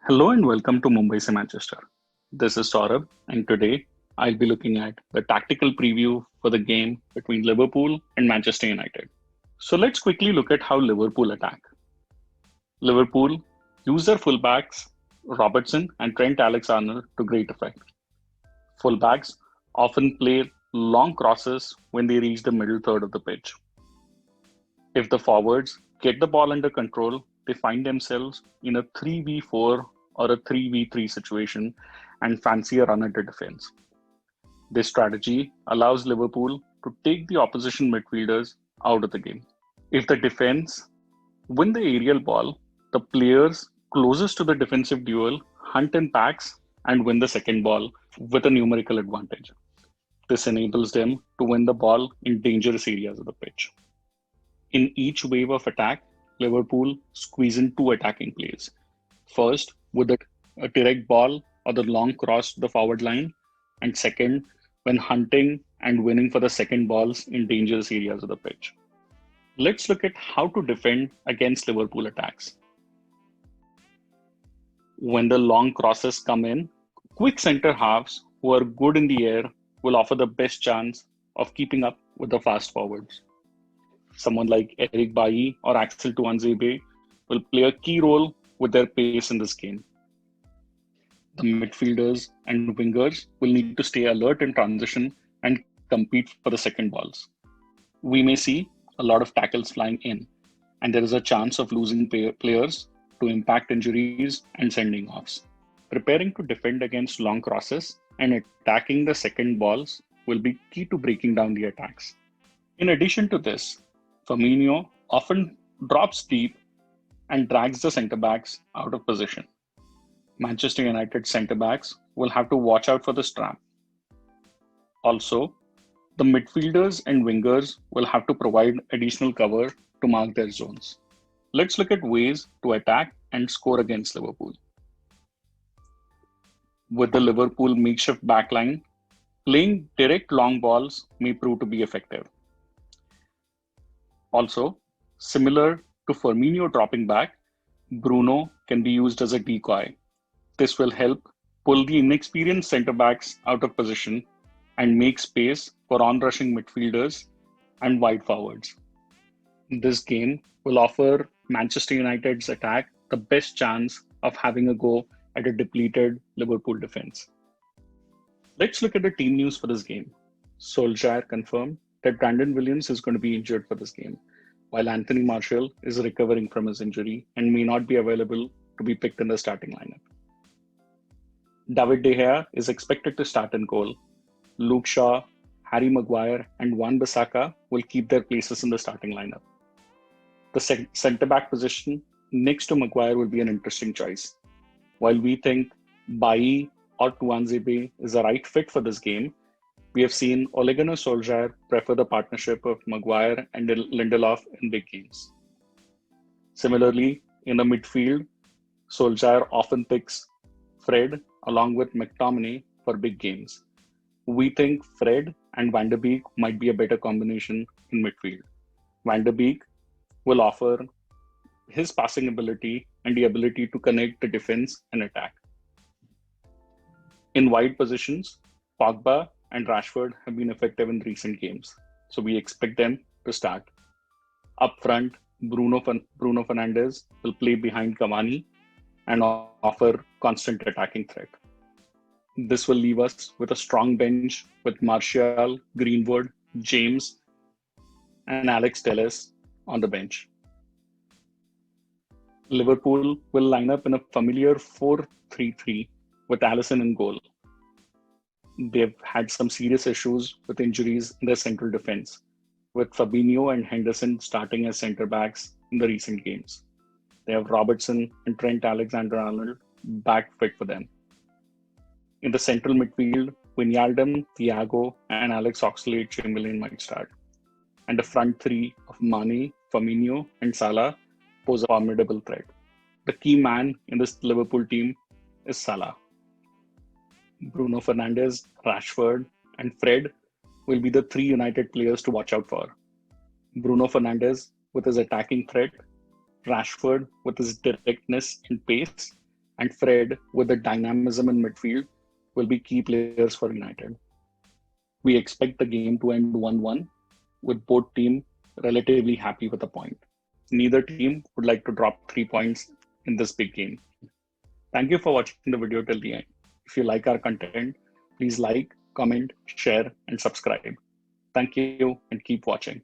Hello and welcome to Mumbai se Manchester. This is Saurabh, and today I'll be looking at the tactical preview for the game between Liverpool and Manchester United. So let's quickly look at how Liverpool attack. Liverpool use their fullbacks Robertson and Trent Alexander to great effect. Fullbacks often play long crosses when they reach the middle third of the pitch. If the forwards get the ball under control, they find themselves in a 3v4 or a 3v3 situation and fancy a run at the defense. This strategy allows Liverpool to take the opposition midfielders out of the game. If the defense win the aerial ball, the players closest to the defensive duel hunt in packs and win the second ball with a numerical advantage. This enables them to win the ball in dangerous areas of the pitch. In each wave of attack, Liverpool squeeze in two attacking plays. First, with a direct ball or the long cross to the forward line, and second, when hunting and winning for the second balls in dangerous areas of the pitch. Let's look at how to defend against Liverpool attacks. When the long crosses come in, quick center halves who are good in the air will offer the best chance of keeping up with the fast forwards. Someone like Eric Bailly or Axel Tuanzebe will play a key role with their pace in this game. The midfielders and wingers will need to stay alert in transition and compete for the second balls. We may see a lot of tackles flying in, and there is a chance of losing players to impact injuries and sending offs. Preparing to defend against long crosses and attacking the second balls will be key to breaking down the attacks. In addition to this, Firmino often drops deep and drags the centre backs out of position. Manchester United centre backs will have to watch out for this trap. Also, the midfielders and wingers will have to provide additional cover to mark their zones. Let's look at ways to attack and score against Liverpool. With the Liverpool makeshift backline, playing direct long balls may prove to be effective. Also, similar to Firmino dropping back, Bruno can be used as a decoy. This will help pull the inexperienced centre backs out of position and make space for on-rushing midfielders and wide forwards. This game will offer Manchester United's attack the best chance of having a go at a depleted Liverpool defense. Let's look at the team news for this game. Solskjaer confirmed that Brandon Williams is going to be injured for this game, while Anthony Martial is recovering from his injury and may not be available to be picked in the starting lineup. David De Gea is expected to start in goal. Luke Shaw, Harry Maguire, and Wan-Bissaka will keep their places in the starting lineup. The centre-back position next to Maguire will be an interesting choice. While we think Bailly or Tuanzebe is the right fit for this game, we have seen Ole Gunnar Solskjaer prefer the partnership of Maguire and Lindelof in big games. Similarly, in the midfield, Solskjaer often picks Fred along with McTominay for big games. We think Fred and Van der Beek might be a better combination in midfield. Van der Beek will offer his passing ability and the ability to connect the defense and attack. In wide positions, Pogba and Rashford have been effective in recent games, so we expect them to start. Up front, Bruno Fernandes will play behind Cavani and offer constant attacking threat. This will leave us with a strong bench with Martial, Greenwood, James, and Alex Telles on the bench. Liverpool will line up in a familiar 4-3-3 with Alisson in goal. They've had some serious issues with injuries in their central defense, with Fabinho and Henderson starting as centre backs in the recent games. They have Robertson and Trent Alexander-Arnold back fit for them. In the central midfield, Wijnaldum, Thiago, and Alex Oxlade-Chamberlain might start. And the front three of Mane, Firmino, and Salah pose a formidable threat. The key man in this Liverpool team is Salah. Bruno Fernandes, Rashford, and Fred will be the three United players to watch out for. Bruno Fernandes with his attacking threat, Rashford with his directness and pace, and Fred, with the dynamism in midfield, will be key players for United. We expect the game to end 1-1, with both teams relatively happy with a point. Neither team would like to drop 3 points in this big game. Thank you for watching the video till the end. If you like our content, please like, comment, share, and subscribe. Thank you and keep watching.